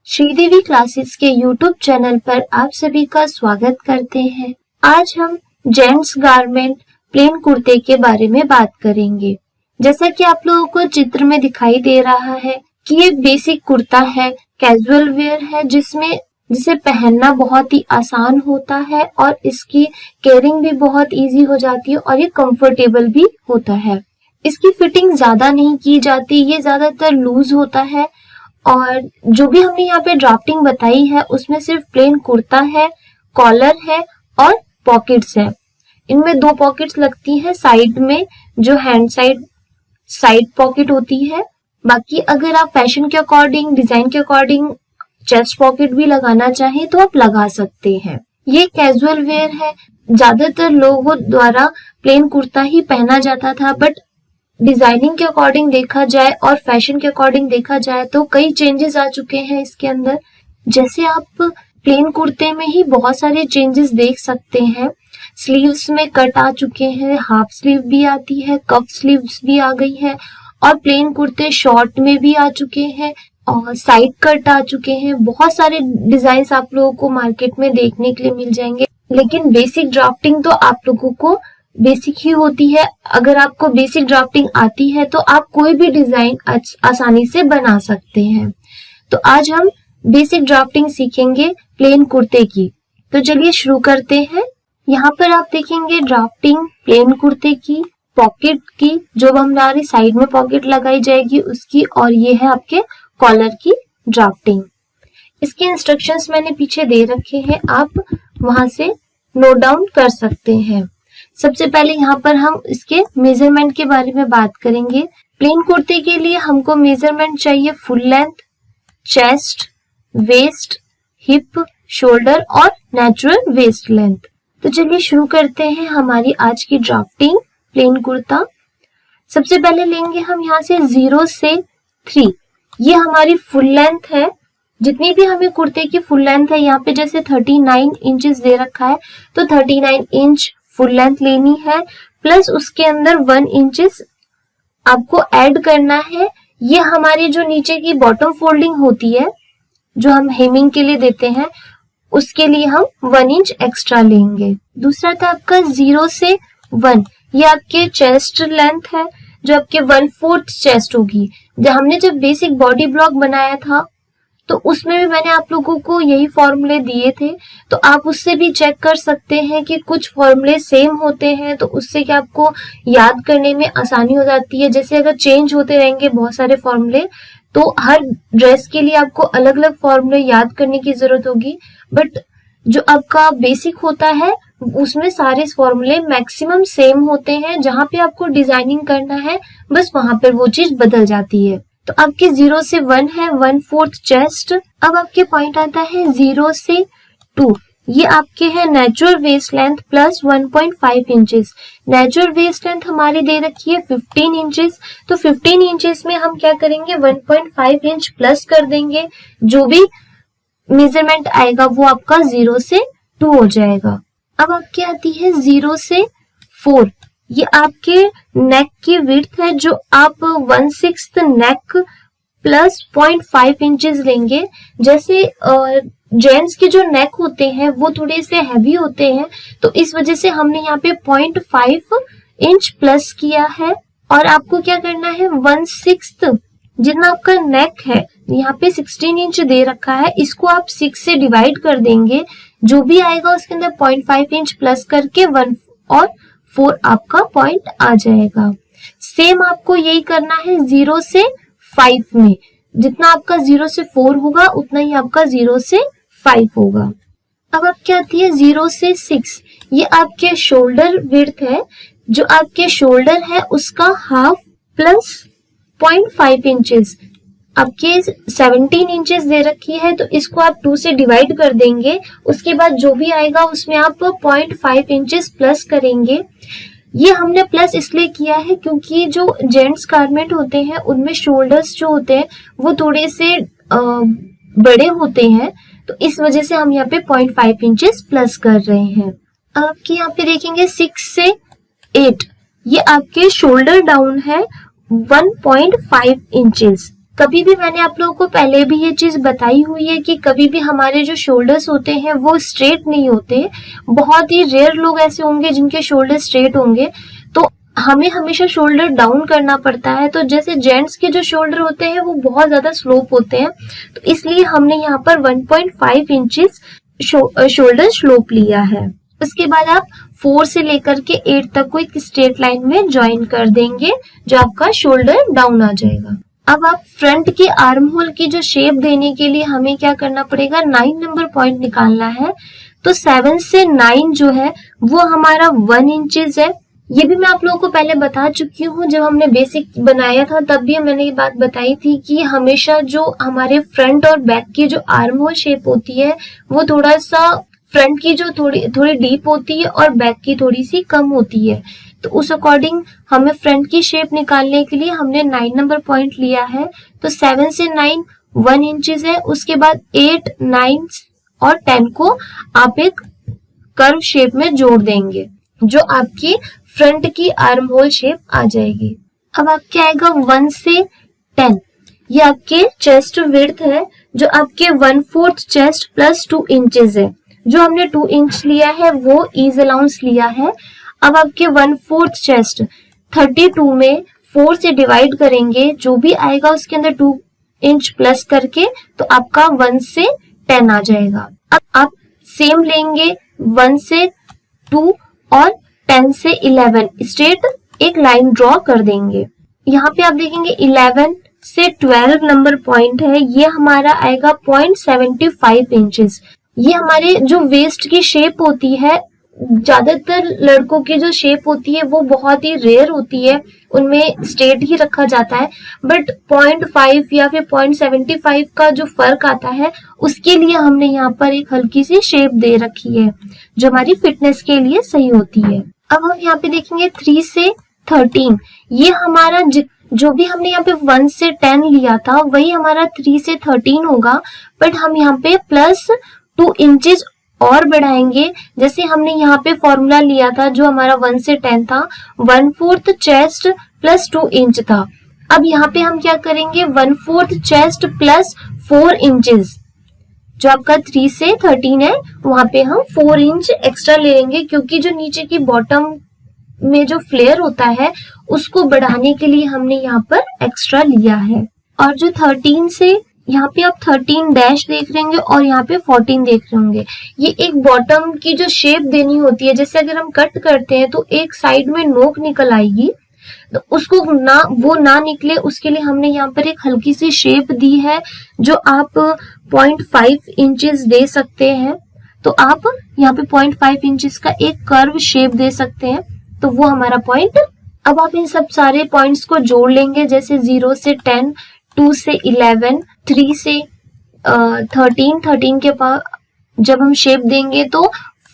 Sridevi classes के YouTube channel पर आप सभी का स्वागत करते हैं। आज हम जेंट्स गारमेंट प्लेन कुर्ते के बारे में बात करेंगे। जैसा कि आप लोगों को चित्र में दिखाई दे रहा है कि ये बेसिक कुर्ता है, कैजुअल वेयर है जिसे पहनना बहुत ही आसान होता है और इसकी केयरिंग भी बहुत इजी हो जाती है और ये कंफर्टेबल भी होता है। इसकी फिटिंग ज्यादा नहीं की जाती, ये ज्यादातर लूज होता है और जो भी हमने यहाँ पे ड्राफ्टिंग बताई है उसमें सिर्फ प्लेन कुर्ता है, कॉलर है और पॉकेट्स है। इनमें 2 पॉकेट्स लगती है साइड में जो हैंड साइड पॉकेट होती है। बाकी अगर आप फैशन के अकॉर्डिंग, डिजाइन के अकॉर्डिंग चेस्ट पॉकेट भी लगाना चाहें तो आप लगा सकते हैं। ये कैजुअल वेयर है, ज्यादातर लोगों द्वारा प्लेन कुर्ता ही पहना जाता था, बट डिजाइनिंग के अकॉर्डिंग देखा जाए और फैशन के अकॉर्डिंग देखा जाए तो कई चेंजेस आ चुके हैं इसके अंदर। जैसे आप प्लेन कुर्ते में ही बहुत सारे चेंजेस देख सकते हैं। स्लीव्स में कट आ चुके हैं, हाफ स्लीव भी आती है, कफ स्लीव्स भी आ गई है और प्लेन कुर्ते शॉर्ट में भी आ चुके हैं और साइड कट आ चुके हैं। बहुत सारे डिजाइन आप लोगों को मार्केट में देखने के लिए मिल जाएंगे, लेकिन बेसिक ड्राफ्टिंग तो आप लोगों को बेसिक ही होती है। अगर आपको बेसिक ड्राफ्टिंग आती है तो आप कोई भी डिजाइन आसानी से बना सकते हैं। तो आज हम बेसिक ड्राफ्टिंग सीखेंगे प्लेन कुर्ते की। तो चलिए शुरू करते हैं। यहाँ पर आप देखेंगे ड्राफ्टिंग प्लेन कुर्ते की, पॉकेट की, जो हमारी साइड में पॉकेट लगाई जाएगी उसकी, और ये है आपके कॉलर की ड्राफ्टिंग। इसके इंस्ट्रक्शंस मैंने पीछे दे रखे हैं, आप वहां से नोट डाउन कर सकते हैं। सबसे पहले यहाँ पर हम इसके मेजरमेंट के बारे में बात करेंगे। प्लेन कुर्ते के लिए हमको मेजरमेंट चाहिए full length, chest, waist, hip, shoulder और नेचुरल वेस्ट लेंथ। तो चलिए शुरू करते हैं हमारी आज की ड्राफ्टिंग प्लेन कुर्ता। सबसे पहले लेंगे हम यहाँ से 0 से 3, ये हमारी फुल लेंथ है। जितनी भी हमें कुर्ते की फुल लेंथ है, यहाँ पे जैसे 39 इंचेस दे रखा है तो 39 इंच फुल लेंथ लेनी है, प्लस उसके अंदर 1 इंचेस आपको ऐड करना है। ये हमारी जो नीचे की बॉटम फोल्डिंग होती है जो हम हेमिंग के लिए देते हैं, उसके लिए हम 1 इंच एक्स्ट्रा लेंगे। दूसरा था आपका 0 से 1, ये आपके चेस्ट लेंथ है जो आपके 1/4 चेस्ट होगी। हमने जब बेसिक बॉडी ब्लॉक बनाया था तो उसमें भी मैंने आप लोगों को यही फॉर्मूले दिए थे, तो आप उससे भी चेक कर सकते हैं कि कुछ फॉर्मूले सेम होते हैं, तो उससे क्या आपको याद करने में आसानी हो जाती है। जैसे अगर चेंज होते रहेंगे बहुत सारे फॉर्मूले तो हर ड्रेस के लिए आपको अलग अलग फॉर्मूले याद करने की जरूरत होगी, बट जो आपका बेसिक होता है उसमें सारे फॉर्मूले मैक्सिमम सेम होते हैं। जहां पे आपको डिजाइनिंग करना है बस वहां पर वो चीज बदल जाती है। तो आपके 0 से 1 है 1/4 चेस्ट। अब आपके पॉइंट आता है 0 से 2, ये आपके है natural waist length plus 1.5 inches. Natural waist length हमारी दे रखी है 15 इंचेस, तो 15 इंचेस में हम क्या करेंगे 1.5 इंच प्लस कर देंगे। जो भी मेजरमेंट आएगा वो आपका 0 से 2 हो जाएगा। अब आपकी आती है 0 से 4, ये आपके नेक की विड्थ है जो आप 1/6 नेक प्लस 0.5 इंचेस लेंगे। जैसे जेंट्स के जो नेक होते हैं वो थोड़े से हैवी होते हैं, तो इस वजह से हमने यहाँ पे 0.5 इंच प्लस किया है। और आपको क्या करना है 1/6 जितना आपका नेक है, यहाँ पे 16 इंच दे रखा है, इसको आप 6 से डिवाइड कर देंगे। जो भी आएगा उसके अंदर 0.5 इंच प्लस करके 1 और 4 आपका पॉइंट आ जाएगा। सेम आपको यही करना है 0 से 5 में। जितना आपका 0 से 4 होगा उतना ही आपका 0 से 5 होगा। अब आपकी आती है 0 से 6, ये आपके शोल्डर विड्थ है। जो आपके शोल्डर है उसका हाफ प्लस 0.5 इंचेस, आपके 17 इंचेस दे रखी है, तो इसको आप 2 से डिवाइड कर देंगे। उसके बाद जो भी आएगा उसमें आप 0.5 इंचेस प्लस करेंगे। ये हमने प्लस इसलिए किया है क्योंकि जो जेंट्स गारमेंट होते हैं उनमें शोल्डर्स जो होते हैं वो थोड़े से बड़े होते हैं, तो इस वजह से हम यहाँ पे 0.5 इंचेस प्लस कर रहे हैं। अब आपके यहाँ पे देखेंगे 6 से 8, ये आपके शोल्डर डाउन है 1.5 इंचेस। कभी भी मैंने आप लोगों को पहले भी ये चीज बताई हुई है कि कभी भी हमारे जो शोल्डर्स होते हैं वो स्ट्रेट नहीं होते। बहुत ही रेयर लोग ऐसे होंगे जिनके शोल्डर स्ट्रेट होंगे, तो हमें हमेशा शोल्डर डाउन करना पड़ता है। तो जैसे जेंट्स के जो शोल्डर होते हैं वो बहुत ज्यादा स्लोप होते हैं, तो इसलिए हमने यहाँ पर 1.5 इंचेस शोल्डर स्लोप लिया है। उसके बाद आप 4 से लेकर के 8 तक को एक स्ट्रेट लाइन में ज्वाइन कर देंगे, जो आपका शोल्डर डाउन आ जाएगा। अब आप फ्रंट की आर्म होल की जो शेप देने के लिए हमें क्या करना पड़ेगा, 9 नंबर पॉइंट निकालना है। तो 7 से 9 जो है वो हमारा 1 इंचेस है। ये भी मैं आप लोगों को पहले बता चुकी हूँ, जब हमने बेसिक बनाया था तब भी मैंने ये बात बताई थी कि हमेशा जो हमारे फ्रंट और बैक की जो आर्म होल शेप होती है वो थोड़ा सा फ्रंट की जो थोड़ी डीप होती है और बैक की थोड़ी सी कम होती है। तो उस अकॉर्डिंग हमें फ्रंट की शेप निकालने के लिए हमने 9 नंबर पॉइंट लिया है। तो 7 से 9 1 इंचेस है। उसके बाद 8, 9 और 10 को आप एक कर्व शेप में जोड़ देंगे, जो आपकी फ्रंट की आर्म होल शेप आ जाएगी। अब आपके आएगा 1 से 10, ये आपके चेस्ट विड्थ है, जो आपके 1/4 चेस्ट प्लस 2 इंचेस है। जो हमने 2 इंच लिया है वो ईज अलाउंस लिया है। अब आपके 1/4 चेस्ट 32 में 4 से डिवाइड करेंगे, जो भी आएगा उसके अंदर 2 इंच प्लस करके, तो आपका 1 से 10 आ जाएगा। अब आप सेम लेंगे 1 से 2 और 10 से 11 स्ट्रेट एक लाइन ड्रॉ कर देंगे। यहाँ पे आप देखेंगे 11 से 12 नंबर पॉइंट है, ये हमारा आएगा 0.75 इंचेस। ये हमारे जो वेस्ट की शेप होती है, ज्यादातर लड़कों की जो शेप होती है वो बहुत ही रेयर होती है, उनमें स्ट्रेट ही रखा जाता है। बट 0.5 या फिर 0.75 का जो फर्क आता है, उसके लिए हमने यहाँ पर एक हल्की सी शेप दे रखी है, जो हमारी फिटनेस के लिए सही होती है। अब हम यहाँ पे देखेंगे 3 से 13, ये हमारा जो भी हमने यहाँ पे 1 से 10 लिया था वही हमारा 3 से 13 होगा, बट हम यहाँ पे प्लस 2 इंचेस और बढ़ाएंगे। जैसे हमने यहाँ पे फॉर्मूला लिया था जो हमारा 1 से 10 था, 1/4 चेस्ट प्लस 2 इंच था। अब यहाँ पे हम क्या करेंगे, 1/4 चेस्ट प्लस 4 इंचेस, जो आपका 3 से 13 है वहां पे हम 4 इंच एक्स्ट्रा ले लेंगे, क्योंकि जो नीचे की बॉटम में जो फ्लेयर होता है उसको बढ़ाने के लिए हमने यहाँ पर एक्स्ट्रा लिया है। और जो 13 से यहाँ पे आप 13 डैश देख रहे होंगे और यहाँ पे 14 देख रहे होंगे, ये एक बॉटम की जो शेप देनी होती है। जैसे अगर हम कट करते हैं तो एक साइड में नोक निकल आएगी, तो उसको वो ना निकले उसके लिए हमने यहाँ पर एक हल्की सी शेप दी है, जो आप 0.5 इंचेस दे सकते हैं। तो आप यहाँ पे 0.5 इंचेस का एक कर्व शेप दे सकते हैं, तो वो हमारा पॉइंट। अब आप इन सब सारे पॉइंट्स को जोड़ लेंगे, जैसे 0 से 10, 2 से 11, 3 से 13 के पास जब हम शेप देंगे तो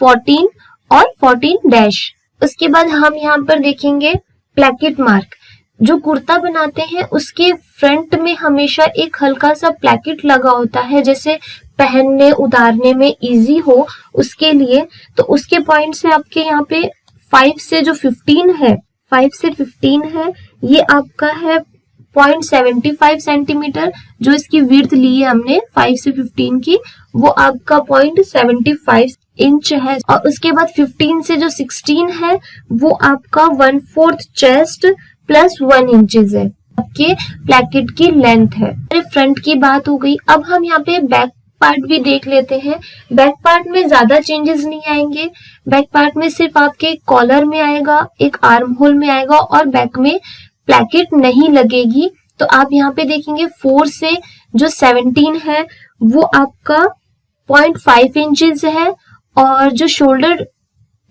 14 और 14 डैश। उसके बाद हम यहाँ पर देखेंगे प्लैकेट मार्क। जो कुर्ता बनाते हैं उसके फ्रंट में हमेशा एक हल्का सा प्लैकेट लगा होता है, जैसे पहनने उतारने में इजी हो उसके लिए। तो उसके पॉइंट से आपके यहाँ पे 5 से जो 15 है, 5 से 15 है, ये आपका है 0.75 सेंटीमीटर। जो इसकी विड्थ ली है हमने 5 से 15 की, वो आपका 0.75 इंच है। और उसके बाद 15 से जो 16 है वो आपका 1/4 चेस्ट प्लस 1 इंचेस है, आपके प्लैकेट की लेंथ है। फ्रंट की बात हो गई। अब हम यहाँ पे बैक पार्ट भी देख लेते हैं। बैक पार्ट में ज्यादा चेंजेस नहीं आएंगे। बैक पार्ट में सिर्फ आपके कॉलर में आएगा, एक आर्म होल में आएगा और बैक में प्लैकेट नहीं लगेगी। तो आप यहाँ पे देखेंगे 4 से जो 17 है वो आपका 0.5 इंचेस है, और जो शोल्डर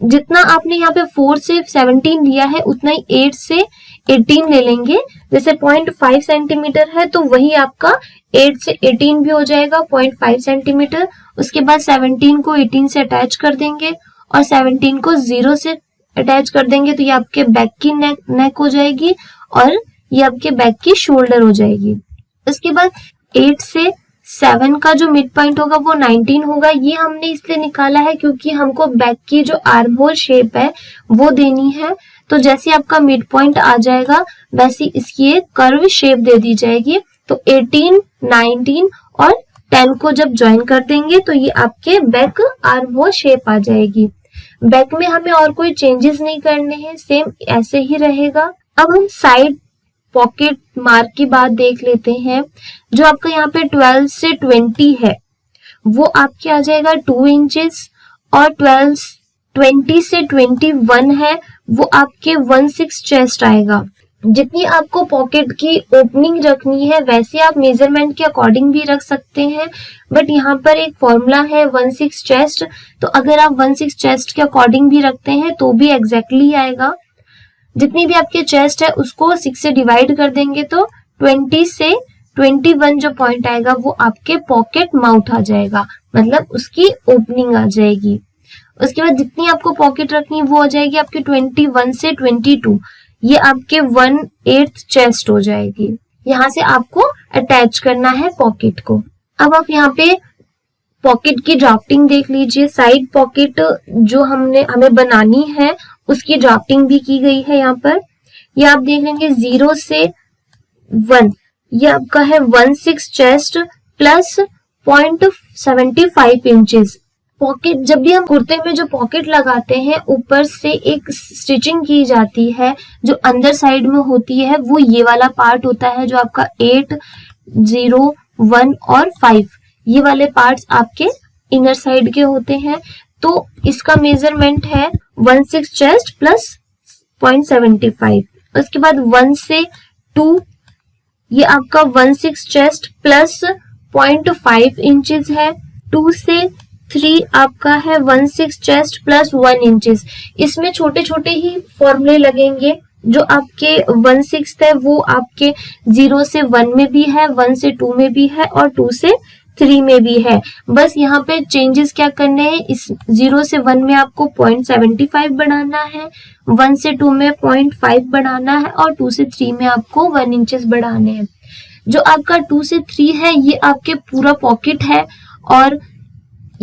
जितना आपने यहाँ पे 4 से 17 लिया है उतना ही 8 से 18 ले लेंगे। जैसे 0.5 सेंटीमीटर है तो वही आपका 8 से 18 भी हो जाएगा, 0.5 सेंटीमीटर। उसके बाद 17 को 18 से अटैच कर देंगे और 17 को 0 से अटैच कर देंगे, तो ये आपके बैक की नेक हो जाएगी और ये आपके बैक की शोल्डर हो जाएगी। उसके बाद 8 से 7 का जो मिड पॉइंट होगा वो 19 होगा। ये हमने इसलिए निकाला है क्योंकि हमको बैक की जो आर्म होल शेप है वो देनी है। तो जैसे आपका मिड पॉइंट आ जाएगा वैसे इसकी एक कर्व शेप दे दी जाएगी। तो 18, 19 और 10 को जब ज्वाइन कर देंगे तो ये आपके बैक आर्म होल शेप आ जाएगी। बैक में हमें और कोई चेंजेस नहीं करने हैं, सेम ऐसे ही रहेगा। अब हम साइड पॉकेट मार्क की बात देख लेते हैं। जो आपका यहाँ पे 12 से 20 है वो आपके आ जाएगा 2 इंचेस, और 20 से 21 है वो आपके 1/6 चेस्ट आएगा। जितनी आपको पॉकेट की ओपनिंग रखनी है वैसे आप मेजरमेंट के अकॉर्डिंग भी रख सकते हैं, बट यहाँ पर एक फॉर्मूला है 1/6 चेस्ट, तो अगर आप 1/6 चेस्ट के अकॉर्डिंग भी रखते हैं तो भी एग्जैक्टली आएगा। जितनी भी आपके चेस्ट है उसको 6 से डिवाइड कर देंगे तो 20 से 21 जो पॉइंट आएगा वो आपके पॉकेट माउथ आ जाएगा, मतलब उसकी ओपनिंग आ जाएगी। उसके बाद जितनी आपको पॉकेट रखनी है वो हो जाएगी आपके 21 से 22, ये आपके 1/8 चेस्ट हो जाएगी। यहाँ से आपको अटैच करना है पॉकेट को। अब आप यहाँ पे पॉकेट की ड्राफ्टिंग देख लीजिए। साइड पॉकेट जो हमें बनानी है उसकी ड्राफ्टिंग भी की गई है यहाँ पर। ये आप देख लेंगे 0 से 1, ये आपका है 1/6 चेस्ट प्लस 0.75 इंचेस। पॉकेट जब भी हम कुर्ते में जो पॉकेट लगाते हैं ऊपर से एक स्टिचिंग की जाती है जो अंदर साइड में होती है, वो ये वाला पार्ट होता है जो आपका 8, 0, 1 और 5 ये वाले पार्ट्स आपके इनर साइड के होते हैं। तो इसका मेजरमेंट है 1/6 चेस्ट प्लस 0.75। उसके बाद 1 से 2 ये आपका 1/6 चेस्ट प्लस 0.5 इंचेस है। 2 से 3 आपका है 1/6 चेस्ट प्लस 1 इंचेस। इसमें छोटे छोटे ही फॉर्मूले लगेंगे। जो आपके 1/6 है वो आपके 0 से 1 में भी है, 1 से 2 में भी है और 2 से 3 में भी है। बस यहाँ पे चेंजेस क्या करने हैं, इस 0 से 1 में आपको 0.75 बढ़ाना है, 1 से 2 में 0.5 बढ़ाना है और 2 से 3 में आपको 1 इंचेस बढ़ाने हैं। जो आपका 2 से 3 है ये आपके पूरा पॉकेट है और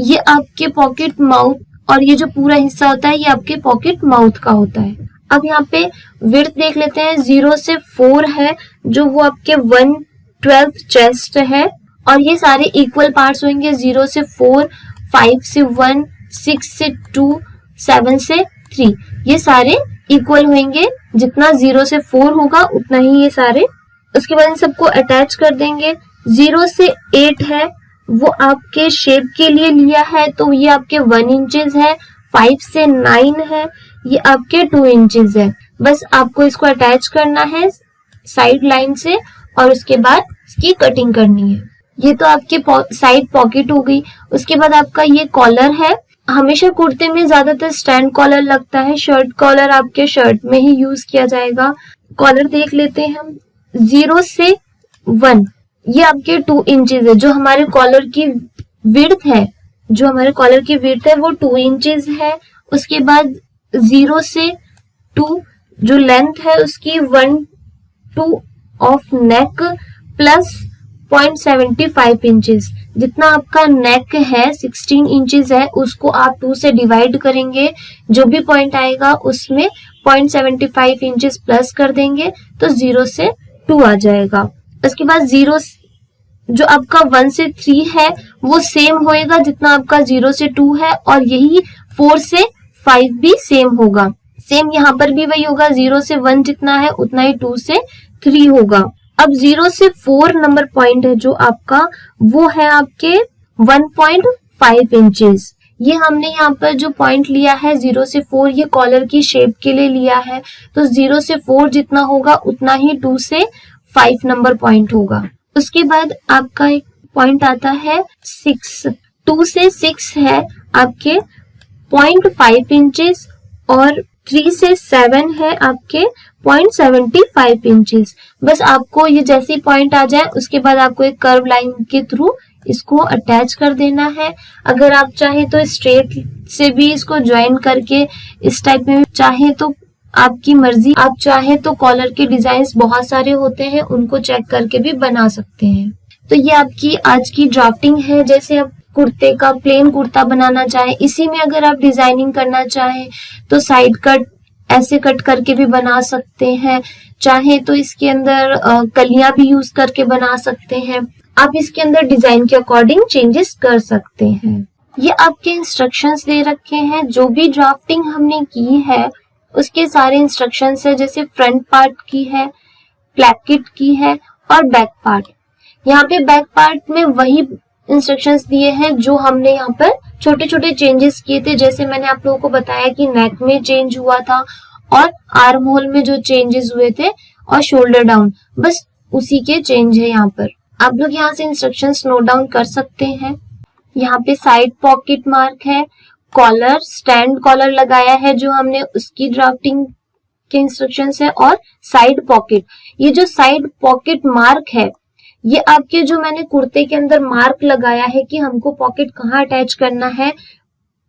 ये आपके पॉकेट माउथ, और ये जो पूरा हिस्सा होता है ये आपके पॉकेट माउथ का होता है। अब यहाँ पे विड्थ देख लेते हैं। 0 से 4 है जो वो आपके 1/12 चेस्ट है और ये सारे इक्वल पार्ट्स होंगे। 0 से 4, 5 से 1, 6 से 2, 7 से 3 ये सारे इक्वल होंगे। जितना 0 से 4 होगा उतना ही ये सारे। उसके बाद इन सबको अटैच कर देंगे। 0 से 8 है वो आपके शेप के लिए लिया है तो ये आपके 1 इंचेस है। 5 से 9 है ये आपके 2 इंचेस है। बस आपको इसको अटैच करना है साइड लाइन से और उसके बाद इसकी कटिंग करनी है। ये तो आपके साइड पॉकेट हो गई। उसके बाद आपका ये कॉलर है। हमेशा कुर्ते में ज्यादातर स्टैंड कॉलर लगता है, शर्ट कॉलर आपके शर्ट में ही यूज किया जाएगा। कॉलर देख लेते हैं हम। 0 से 1 ये आपके 2 इंचेस है। जो हमारे कॉलर की विड्थ है, वो 2 इंचेस है। उसके बाद 0 से 2 जो लेंथ है उसकी 1/2 ऑफ नेक प्लस 0.75 इंचेस। जितना आपका नेक है 16 इंचेस है उसको आप 2 से डिवाइड करेंगे, जो भी पॉइंट आएगा उसमें 0.75 इंचेस प्लस कर देंगे तो 0 से 2 आ जाएगा। उसके बाद 0 जो आपका 1 से 3 है वो सेम होएगा जितना आपका 0 से 2 है, और यही 4 से 5 भी सेम होगा। सेम यहाँ पर भी वही होगा, 0 से 1 जितना है उतना ही 2 से 3 होगा। अब 0 से 4 नंबर पॉइंट है जो आपका, वो है आपके 1.5 इंचेस। ये हमने यहाँ पर जो पॉइंट लिया है 0 से 4 ये कॉलर की शेप के लिए लिया है, तो 0 से 4 जितना होगा उतना ही 2 से 5 नंबर पॉइंट होगा। उसके बाद आपका एक पॉइंट आता है 6। 2 से 6 है आपके 0.5 इंचेस और 3 से 7 है आपके 0.75 इंचेस। बस आपको ये जैसे पॉइंट आ जाए उसके बाद आपको एक कर्व लाइन के थ्रू इसको अटैच कर देना है। अगर आप चाहें तो स्ट्रेट से भी इसको ज्वाइन करके इस टाइप में चाहें तो आपकी मर्जी। आप चाहें तो कॉलर के डिजाइन बहुत सारे होते हैं, उनको चेक करके भी बना सकते हैं। तो ये आपकी आज की ड्राफ्टिंग है। जैसे आप कुर्ते का प्लेन कुर्ता बनाना चाहें, इसी में अगर आप डिजाइनिंग करना चाहें तो साइड कट ऐसे कट करके भी बना सकते हैं, चाहे तो इसके अंदर कलियां भी यूज करके बना सकते हैं। आप इसके अंदर डिजाइन के अकॉर्डिंग चेंजेस कर सकते हैं। ये आपके इंस्ट्रक्शंस दे रखे हैं। जो भी ड्राफ्टिंग हमने की है उसके सारे इंस्ट्रक्शंस है, जैसे फ्रंट पार्ट की है, प्लैकेट की है और बैक पार्ट। यहाँ पे बैक पार्ट में वही इंस्ट्रक्शंस दिए हैं जो हमने यहाँ पर छोटे छोटे चेंजेस किए थे, जैसे मैंने आप लोगों को बताया कि नेक में चेंज हुआ था और आर्म होल में जो चेंजेस हुए थे और शोल्डर डाउन, बस उसी के चेंज है यहाँ पर। आप लोग यहाँ से इंस्ट्रक्शंस नोट डाउन कर सकते हैं। यहाँ पे साइड पॉकेट मार्क है, कॉलर, स्टैंड कॉलर लगाया है जो हमने, उसकी ड्राफ्टिंग के इंस्ट्रक्शंस है, और साइड पॉकेट। ये जो साइड पॉकेट मार्क है ये आपके जो मैंने कुर्ते के अंदर मार्क लगाया है कि हमको पॉकेट कहाँ अटैच करना है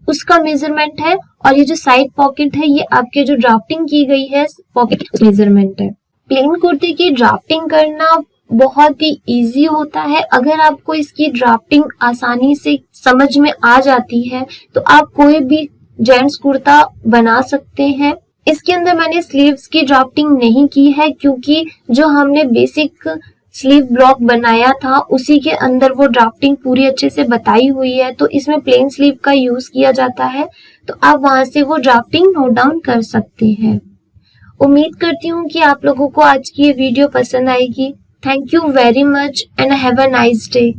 उसका मेजरमेंट है, और ये जो साइड पॉकेट है ये आपके जो ड्राफ्टिंग की गई है पॉकेट मेजरमेंट है। प्लेन कुर्ते की ड्राफ्टिंग करना बहुत ही इजी होता है। अगर आपको इसकी ड्राफ्टिंग आसानी से समझ में आ जाती है तो आप कोई भी जेंट्स कुर्ता बना सकते हैं। इसके अंदर मैंने स्लीव्स की ड्राफ्टिंग नहीं की है क्योंकि जो हमने बेसिक स्लीव ब्लॉक बनाया था उसी के अंदर वो ड्राफ्टिंग पूरी अच्छे से बताई हुई है, तो इसमें प्लेन स्लीव का यूज किया जाता है, तो आप वहां से वो ड्राफ्टिंग नोट डाउन कर सकते हैं। उम्मीद करती हूँ कि आप लोगों को आज की ये वीडियो पसंद आएगी। Thank you very much and have a nice day.